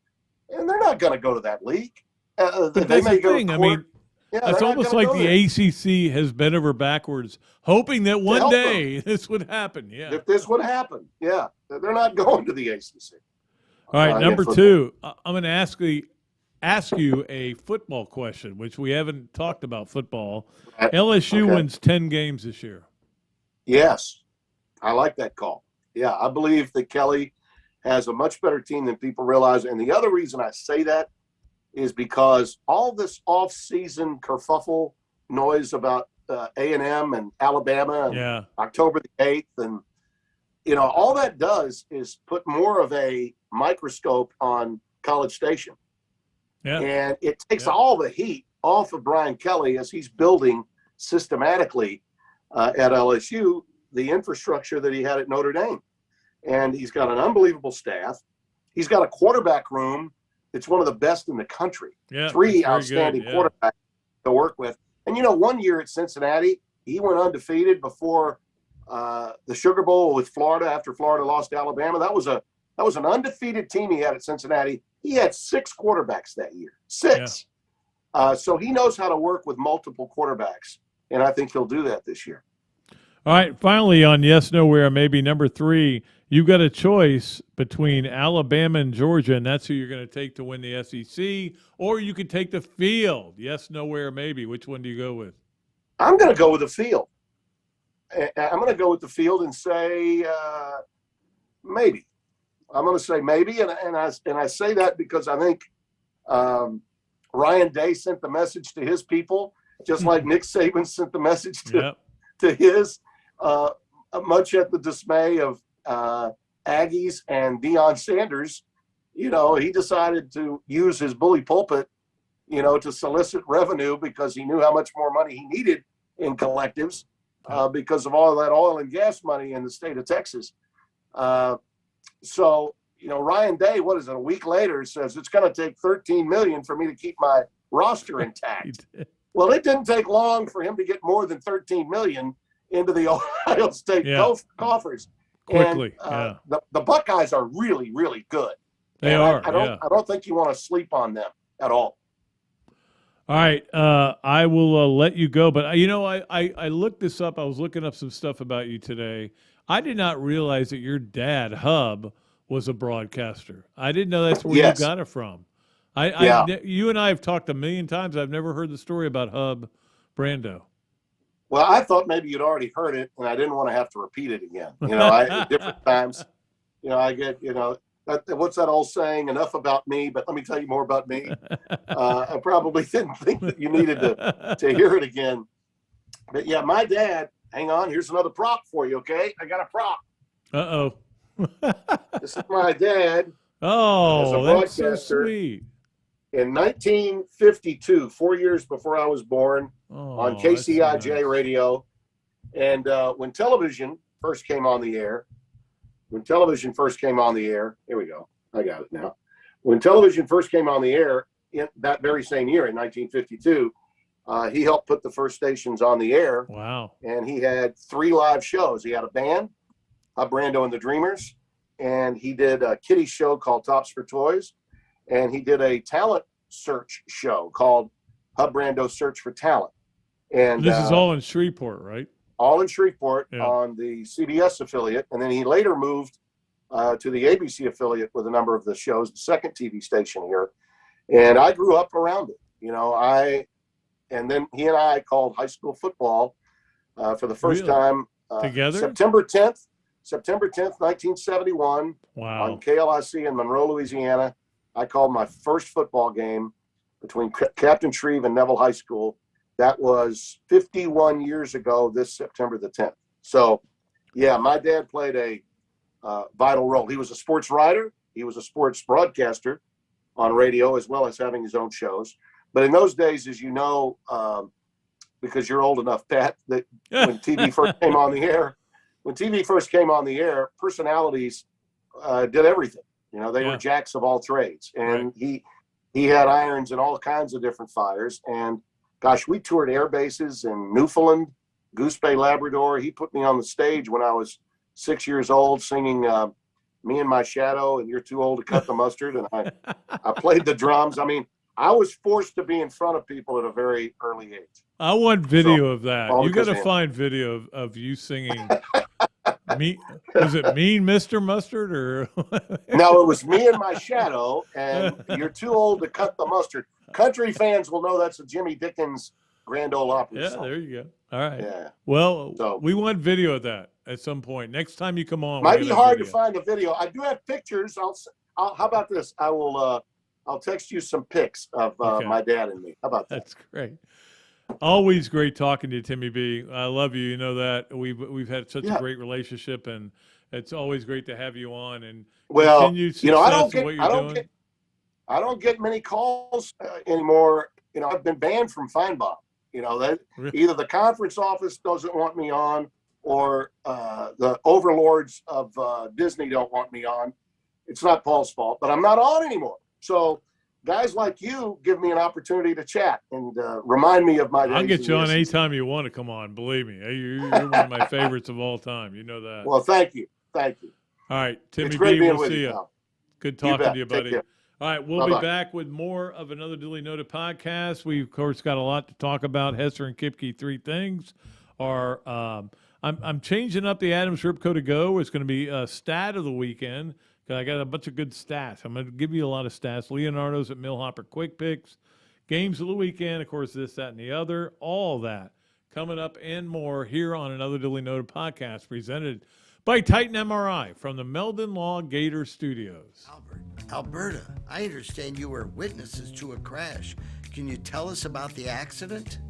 And they're not going to go to that league. But that's the thing. I mean, it's almost like the ACC has bent over backwards, hoping that one day this would happen. Yeah. If this would happen. Yeah. They're not going to the ACC. All right. Number two, I'm going to ask you a football question, which we haven't talked about football. LSU wins 10 games this year. Yes. I like that call. Yeah. I believe that Kelly has a much better team than people realize. And the other reason I say that is because all this off-season kerfuffle noise about A&M and Alabama and October the 8th, and all that does is put more of a microscope on College Station. Yeah. And it takes all the heat off of Brian Kelly as he's building systematically at LSU the infrastructure that he had at Notre Dame. And he's got an unbelievable staff. He's got a quarterback room it's one of the best in the country. Yeah, 3 outstanding quarterbacks to work with. And, 1 year at Cincinnati, he went undefeated before the Sugar Bowl with Florida after Florida lost to Alabama. That was an undefeated team he had at Cincinnati. He had 6 quarterbacks that year. 6. Yeah. So he knows how to work with multiple quarterbacks, and I think he'll do that this year. All right, finally on Yes, No, Where, Maybe, number 3, you've got a choice between Alabama and Georgia, and that's who you're going to take to win the SEC, or you could take the field. Yes, No, Where, Maybe. Which one do you go with? I'm going to go with the field. I'm going to go with the field and say maybe. I'm going to say maybe, and I say that because I think Ryan Day sent the message to his people, just like Nick Saban sent the message to his, much at the dismay of Aggies and Deion Sanders. He decided to use his bully pulpit, to solicit revenue because he knew how much more money he needed in collectives because of all that oil and gas money in the state of Texas. So, Ryan Day, what is it, a week later, says it's going to take $13 million for me to keep my roster intact. Well, it didn't take long for him to get more than $13 million into the Ohio State coffers. Quickly, and, the Buckeyes are really, really good. They are. I don't think you want to sleep on them at all. All right, I will let you go. But, I looked this up. I was looking up some stuff about you today. I did not realize that your dad, Hub, was a broadcaster. I didn't know that's where you got it from. You and I have talked a million times. I've never heard the story about Hub Brando. Well, I thought maybe you'd already heard it, and I didn't want to have to repeat it again. At different times, I get, what's that old saying? Enough about me, but let me tell you more about me. I probably didn't think that you needed to hear it again. But yeah, my dad. Hang on, here's another prop for you. Okay, I got a prop. Uh-oh. This is my dad. Oh, that's so sweet. In 1952, 4 years before I was born, on KCIJ radio. And when television first came on the air, here we go. I got it now. When television first came on the air in that very same year in 1952, he helped put the first stations on the air. Wow. And he had 3 live shows. He had a band, Hub Brando and the Dreamers, and he did a kiddie show called Tops for Toys, and he did a talent search show called Hub Brando Search for Talent. And this is all in Shreveport, right? All in Shreveport on the CBS affiliate. And then he later moved to the ABC affiliate with a number of the shows, the second TV station here. And I grew up around it. And then he and I called high school football for the first time together. September 10th, 1971. Wow. On KLIC in Monroe, Louisiana. I called my first football game between Captain Shreve and Neville High School. That was 51 years ago, this September the 10th. So, yeah, my dad played a vital role. He was a sports writer. He was a sports broadcaster on radio, as well as having his own shows. But in those days, as you know, because you're old enough, Pat, that when TV first came on the air, personalities did everything. They were jacks of all trades. And he had irons in all kinds of different fires. And gosh, we toured air bases in Newfoundland, Goose Bay, Labrador. He put me on the stage when I was 6 years old singing Me and My Shadow and You're Too Old to Cut the Mustard. And I played the drums. I mean, I was forced to be in front of people at a very early age. I want video of that. You got to find video of you singing. Was it Mean Mr. Mustard or? No, it was Me and My Shadow and You're Too Old to Cut the Mustard. Country fans will know that's a Jimmy Dickens Grand Ole Opry song. There you go. All right. Yeah. Well, we want video of that at some point. Next time you come on. Might be hard to find the video. I do have pictures. How about this? I'll text you some pics of my dad and me. How about that? That's great. Always great talking to you, Timmy B. I love you. You know that we've had such a great relationship, and it's always great to have you on. And continued success in what you're doing. I don't get many calls anymore. I've been banned from Feinbaum. Either the conference office doesn't want me on, or the overlords of Disney don't want me on. It's not Paul's fault, but I'm not on anymore. So guys like you give me an opportunity to chat and remind me of my days. I'll get you on anytime you want to come on. Believe me, you're one of my favorites of all time. You know that. Well, thank you. All right, Timmy B, we'll see you. Good talking to you, buddy. All right, we'll Bye-bye. be back with more of Another Dooley Noted Podcast. We, of course, got a lot to talk about. Hesser and Kipke, 3 things. I'm changing up the Adams Ripco to Go. It's going to be a stat of the weekend. I got a bunch of good stats. I'm going to give you a lot of stats. Leonardo's at Millhopper Quick Picks. Games of the weekend, of course, this, that, and the other. All that coming up and more here on Another Dooley Noted Podcast presented by Titan MRI from the Meldon Law Gator Studios. Alberta, I understand you were witnesses to a crash. Can you tell us about the accident?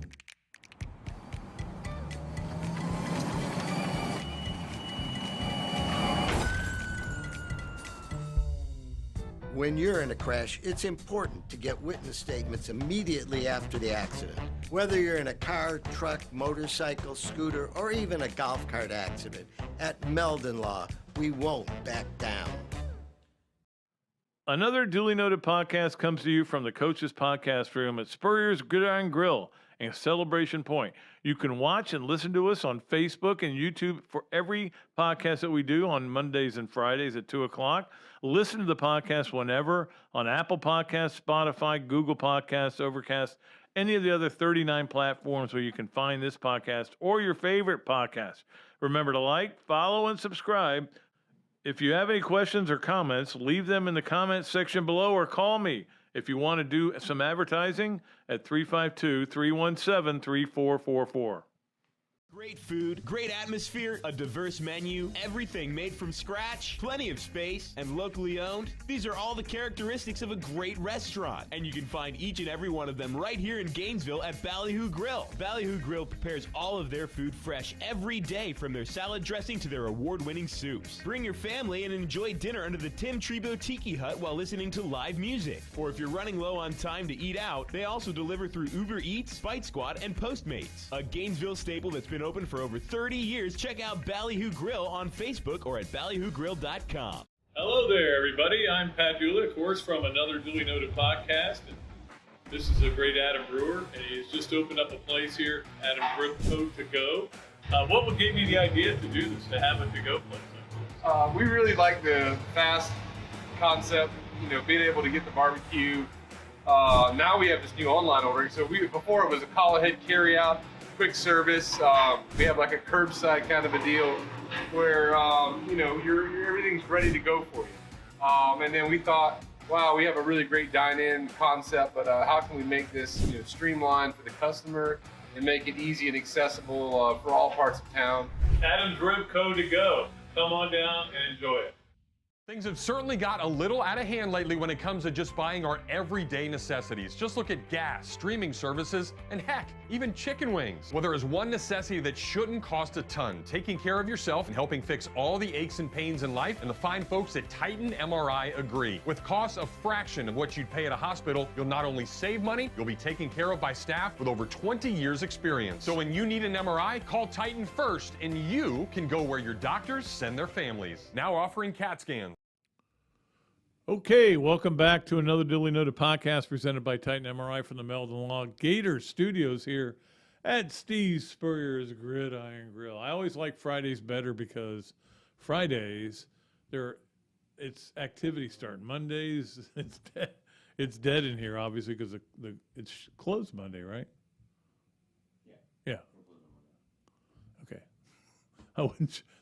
When you're in a crash, it's important to get witness statements immediately after the accident. Whether you're in a car, truck, motorcycle, scooter, or even a golf cart accident, at Meldon Law, we won't back down. Another Duly Noted Podcast comes to you from the Coach's Podcast Room at Spurrier's Gridiron Grill and Celebration Point. You can watch and listen to us on Facebook and YouTube for every podcast that we do on Mondays and Fridays at 2 o'clock. Listen to the podcast whenever on Apple Podcasts, Spotify, Google Podcasts, Overcast, any of the other 39 platforms where you can find this podcast or your favorite podcast. Remember to like, follow, and subscribe. If you have any questions or comments, leave them in the comments section below or call me if you want to do some advertising at 352-317-3444. Great food, great atmosphere, a diverse menu, everything made from scratch, plenty of space, and locally owned. These are all the characteristics of a great restaurant, and you can find each and every one of them right here in Gainesville at Ballyhoo Grill. Ballyhoo Grill prepares all of their food fresh every day, from their salad dressing to their award-winning soups. Bring your family and enjoy dinner under the Tim Trebo Tiki Hut while listening to live music. Or if you're running low on time to eat out, they also deliver through Uber Eats, Bite Squad, and Postmates. A Gainesville staple that's been been open for over 30 years. Check out Ballyhoo Grill on Facebook or at ballyhoogrill.com. Hello there, everybody. I'm Pat Dooley, of course, from Another Dooley Noted Podcast. And this is a great Adam Brewer, and he's just opened up a place here, Adam Brew to go. What would give you the idea to do this, to have a to-go place like this? We really like the fast concept, being able to get the barbecue. Now we have this new online ordering. So before it was a call ahead carry out, quick service. We have like a curbside kind of a deal where everything's ready to go for you. And then we thought, wow, we have a really great dine-in concept, but how can we make this streamlined for the customer and make it easy and accessible for all parts of town? Adam's Rib Co. to go. Come on down and enjoy it. Things have certainly got a little out of hand lately when it comes to just buying our everyday necessities. Just look at gas, streaming services, and heck, even chicken wings. Well, there is one necessity that shouldn't cost a ton: taking care of yourself and helping fix all the aches and pains in life. And the fine folks at Titan MRI agree. With costs a fraction of what you'd pay at a hospital, you'll not only save money, you'll be taken care of by staff with over 20 years experience. So when you need an MRI, call Titan first, and you can go where your doctors send their families. Now offering CAT scans. Okay, welcome back to another Dooley Noted Podcast presented by Titan MRI from the Meldon Law Gator Studios here at Steve Spurrier's Gridiron Grill. I always like Fridays better because Fridays, it's activity starting. Mondays, it's dead in here, obviously, because it's closed Monday, right? Yeah. Okay.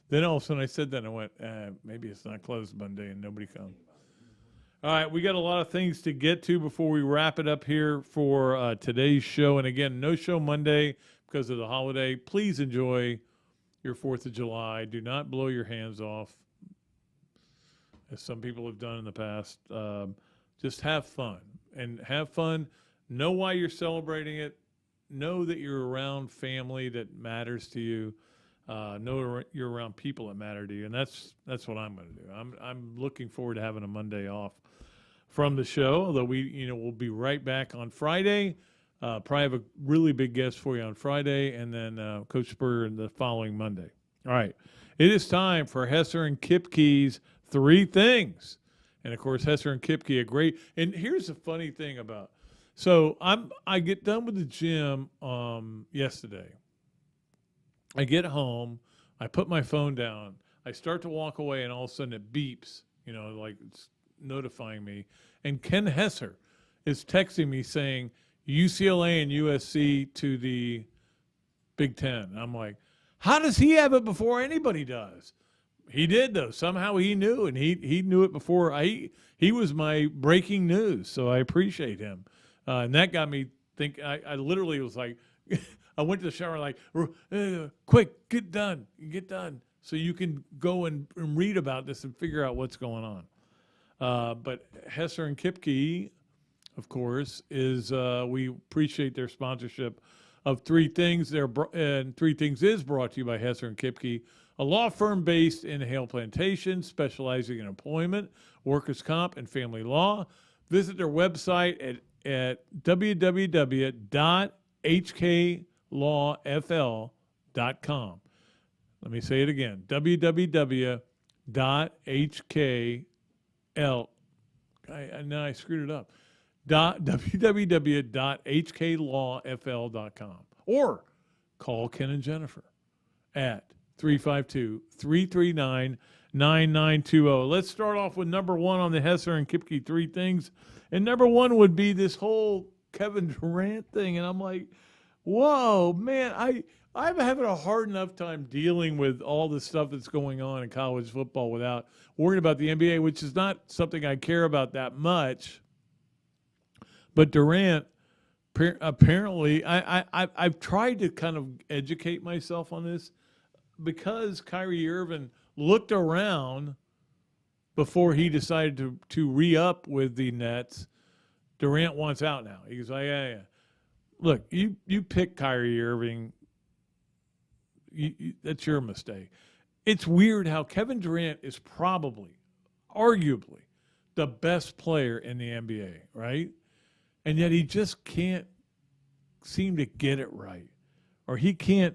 Then all of a sudden I said that and I went, maybe it's not closed Monday and nobody comes. All right, we got a lot of things to get to before we wrap it up here for today's show. And again, no show Monday because of the holiday. Please enjoy your 4th of July. Do not blow your hands off, as some people have done in the past. Just have fun. And have fun. Know why you're celebrating it. Know that you're around family that matters to you. Know you're around people that matter to you, and that's what I'm going to do. I'm looking forward to having a Monday off from the show, although we'll be right back on Friday. Probably have a really big guest for you on Friday, and then Coach Spurrier the following Monday. All right, it is time for Hesser and Kipke's 3 Things, and of course Hesser and Kipke, a great. And here's the funny thing about. So I get done with the gym yesterday. I get home, I put my phone down, I start to walk away, and all of a sudden it beeps, like it's notifying me. And Ken Hesser is texting me saying UCLA and USC to the Big Ten. I'm like, how does he have it before anybody does? He did, though. Somehow he knew, and he knew it before. He was my breaking news, so I appreciate him. And that got me thinking. I literally was like, I went to the shower like, quick, get done, so you can go and read about this and figure out what's going on. But Hesser and Kipke, of course, is we appreciate their sponsorship of 3 Things. And 3 Things is brought to you by Hesser and Kipke, a law firm based in Hale Plantation, specializing in employment, workers' comp, and family law. Visit their website at www.hklawfl.com. Let me say it again, now I screwed it up, www.hklawfl.com. Or call Ken and Jennifer at 352-339-9920. Let's start off with number 1 on the Hesser and Kipke 3 Things. And number 1 would be this whole Kevin Durant thing. And I'm like, whoa, man, I'm having a hard enough time dealing with all the stuff that's going on in college football without worrying about the NBA, which is not something I care about that much. But Durant, apparently, I've tried to kind of educate myself on this because Kyrie Irving looked around before he decided to re-up with the Nets. Durant wants out now. He goes, yeah. Look, you pick Kyrie Irving. That's your mistake. It's weird how Kevin Durant is probably, arguably, the best player in the NBA, right? And yet he just can't seem to get it right. Or he can't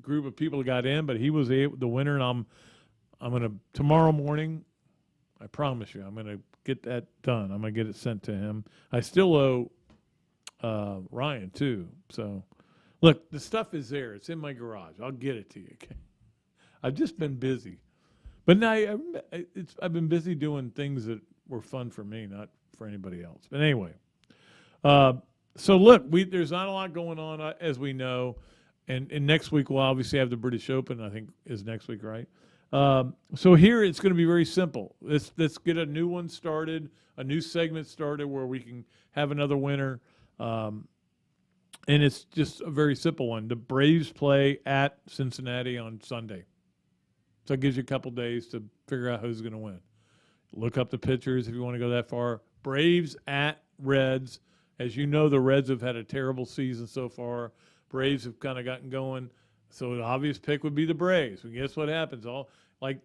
group of people that got in, but he was the winner, and I'm gonna tomorrow morning. I promise you, I'm gonna get that done. I'm gonna get it sent to him. I still owe Ryan too. So, look, the stuff is there. It's in my garage. I'll get it to you. Okay? I've just been busy, but now I've been busy doing things that were fun for me, not for anybody else. But anyway, so look, there's not a lot going on as we know, and next week we'll obviously have the British Open. I think is next week, right? So here it's going to be very simple. Let's get a new one started, a new segment started where we can have another winner. And it's just a very simple one. The Braves play at Cincinnati on Sunday. So it gives you a couple days to figure out who's going to win. Look up the pitchers if you want to go that far. Braves at Reds. As you know, the Reds have had a terrible season so far. Braves have kind of gotten going. So the obvious pick would be the Braves. And guess what happens?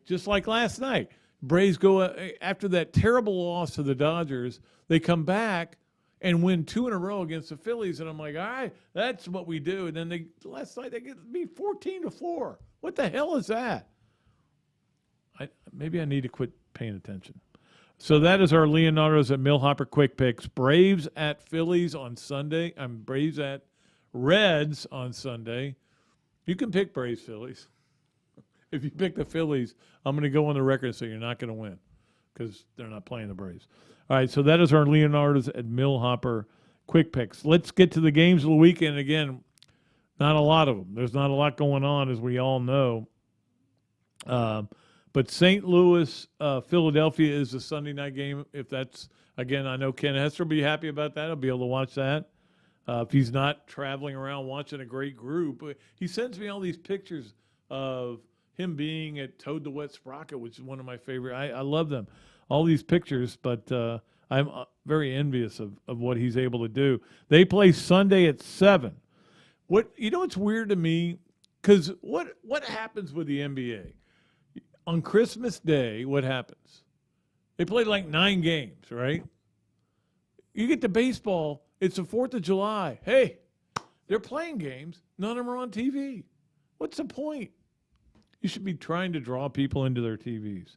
Just like last night. Braves go after that terrible loss to the Dodgers. They come back and win 2 in a row against the Phillies. And I'm like, all right, that's what we do. And then last night they get me 14-4. What the hell is that? Maybe I need to quit paying attention. So that is our Leonardo's at Millhopper Quick Picks. Braves at Phillies on Sunday. Braves at Reds on Sunday. You can pick Braves Phillies. If you pick the Phillies, I'm going to go on the record and say you're not going to win because they're not playing the Braves. All right, so that is our Leonardo's at Millhopper Quick Picks. Let's get to the games of the weekend. Again, not a lot of them. There's not a lot going on, as we all know. But St. Louis, Philadelphia is the Sunday night game. If that's, again, I know Ken Hesser will be happy about that. He'll be able to watch that. If he's not traveling around watching a great group. He sends me all these pictures of him being at Toad the Wet Sprocket, which is one of my favorite. I love them. All these pictures, but I'm very envious of what he's able to do. They play Sunday at 7. What's weird to me, because what happens with the NBA? On Christmas Day, what happens? They play like 9 games, right? You get to baseball, it's the 4th of July. Hey, they're playing games. None of them are on TV. What's the point? You should be trying to draw people into their TVs.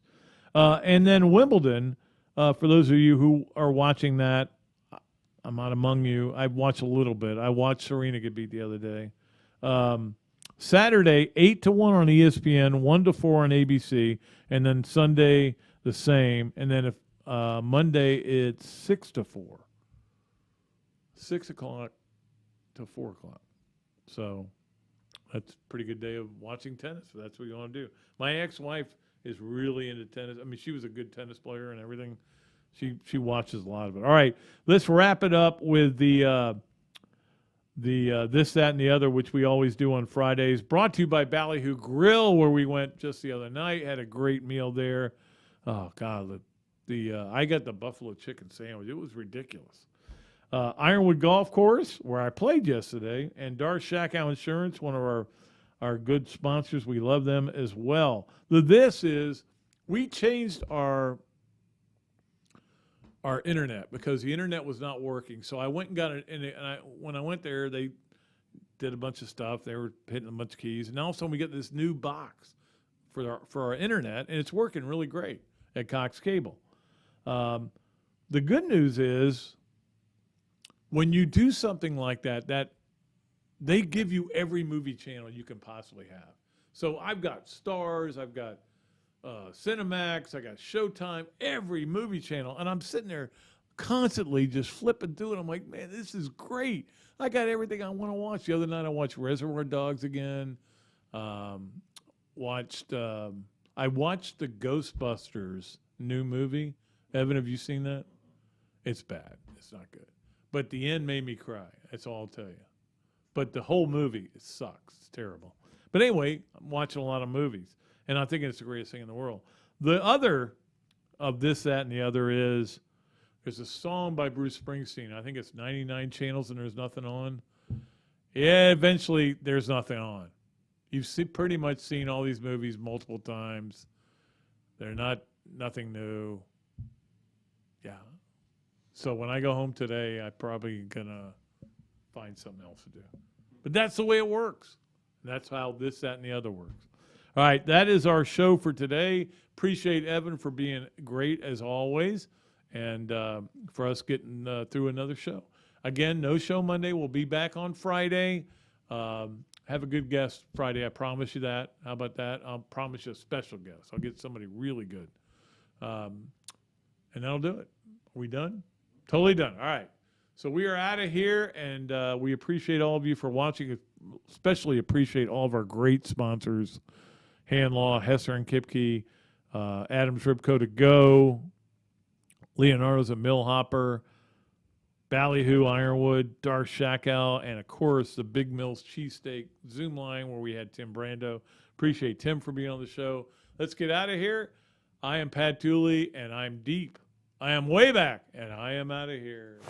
And then Wimbledon, for those of you who are watching that, I'm not among you. I've watched a little bit. I watched Serena get beat the other day. Saturday, 8-1 on ESPN, 1-4 on ABC, and then Sunday the same. And then Monday it's 6-4, 6 o'clock to 4 o'clock. So that's a pretty good day of watching tennis. So that's what you want to do. My ex-wife is really into tennis. I mean, she was a good tennis player and everything. She watches a lot of it. All right, let's wrap it up with the this, that, and the other, which we always do on Fridays. Brought to you by Ballyhoo Grill, where we went just the other night. Had a great meal there. Oh God, I got the buffalo chicken sandwich. It was ridiculous. Ironwood Golf Course, where I played yesterday, and Dar Shakow Insurance, one of our good sponsors. We love them as well. This is, we changed our internet because the internet was not working. So I went and got it, and when I went there, they did a bunch of stuff. They were hitting a bunch of keys, and all of a sudden we get this new box for our internet, and it's working really great at Cox Cable. The good news is, when you do something like that they give you every movie channel you can possibly have. So I've got Stars, I've got Cinemax, I got Showtime, every movie channel, and I'm sitting there constantly just flipping through it. I'm like, man, this is great. I got everything I want to watch. The other night I watched Reservoir Dogs again. I watched the Ghostbusters new movie. Evan, have you seen that? It's bad. It's not good. But the end made me cry. That's all I'll tell you. But the whole movie, it sucks. It's terrible. But anyway, I'm watching a lot of movies, and I think it's the greatest thing in the world. The other of this, that, and the other is there's a song by Bruce Springsteen. I think it's 99 channels and there's nothing on. Yeah, eventually there's nothing on. You've pretty much seen all these movies multiple times. They're nothing new. Yeah. So when I go home today, I'm probably going to find something else to do. But that's the way it works. And that's how this, that, and the other works. All right, that is our show for today. Appreciate Evan for being great as always, and for us getting through another show. Again, no show Monday. We'll be back on Friday. Have a good guest Friday. I promise you that. How about that? I'll promise you a special guest. I'll get somebody really good. And that'll do it. Are we done? Totally done. All right. So we are out of here, and we appreciate all of you for watching. Especially appreciate all of our great sponsors, Hand Law, Hesser and Kipke, Adams Ribco to Go, Leonardo's a Millhopper, Ballyhoo Ironwood, Dark Shackle, and of course the Big Mills Cheesesteak Zoom line where we had Tim Brando. Appreciate Tim for being on the show. Let's get out of here. I am Pat Dooley, and I'm deep. I am way back, and I am out of here.